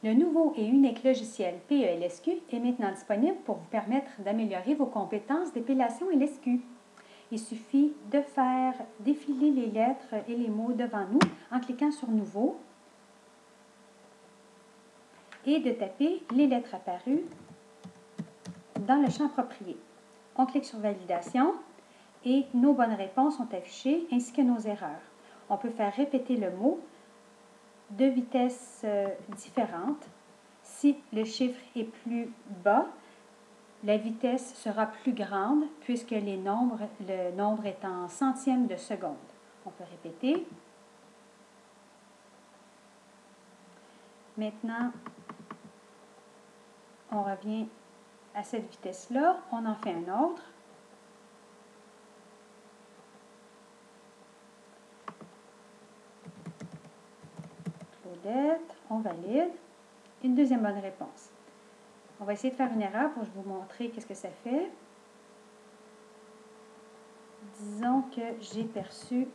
Le nouveau et unique logiciel PELSQ est maintenant disponible pour vous permettre d'améliorer vos compétences d'épellation LSQ. Il suffit de faire défiler les lettres et les mots devant nous en cliquant sur « Nouveau » et de taper les lettres apparues dans le champ approprié. On clique sur « Validation » et nos bonnes réponses sont affichées ainsi que nos erreurs. On peut faire répéter le mot de vitesses différentes. Si le chiffre est plus bas, la vitesse sera plus grande puisque le nombre est en centièmes de seconde. On peut répéter. Maintenant, on revient à cette vitesse-là. On en fait un autre. Claudette, on valide. Une deuxième bonne réponse. On va essayer de faire une erreur pour vous montrer qu'est-ce que ça fait. Disons que j'ai perçu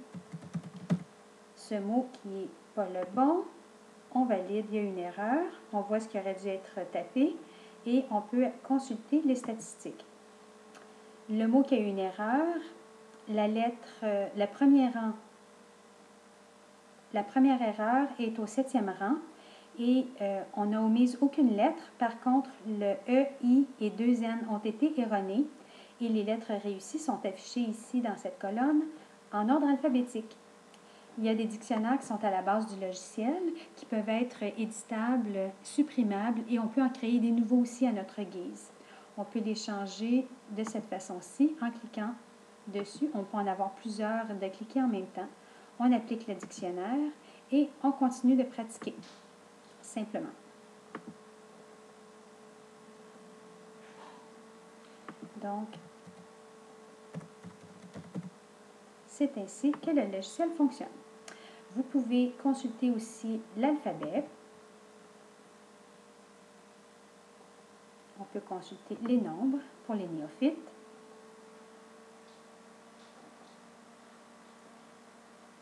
ce mot qui n'est pas le bon. On valide, il y a une erreur. On voit ce qui aurait dû être tapé et on peut consulter les statistiques. Le mot qui a eu une erreur, la première erreur est au 7e rang et on n'a omis aucune lettre. Par contre, le E, I et 2 N ont été erronés et les lettres réussies sont affichées ici dans cette colonne en ordre alphabétique. Il y a des dictionnaires qui sont à la base du logiciel, qui peuvent être éditables, supprimables et on peut en créer des nouveaux aussi à notre guise. On peut les changer de cette façon-ci en cliquant dessus. On peut en avoir plusieurs de cliquer en même temps. On applique le dictionnaire et on continue de pratiquer, simplement. Donc, c'est ainsi que le logiciel fonctionne. Vous pouvez consulter aussi l'alphabet. On peut consulter les nombres pour les néophytes.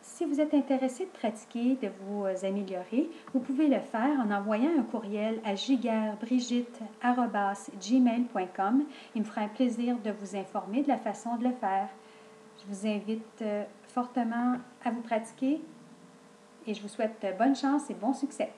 Si vous êtes intéressé de pratiquer, de vous améliorer, vous pouvez le faire en envoyant un courriel à giguerbrigitte@gmail.com. Il me fera un plaisir de vous informer de la façon de le faire. Je vous invite fortement à vous pratiquer et je vous souhaite bonne chance et bon succès.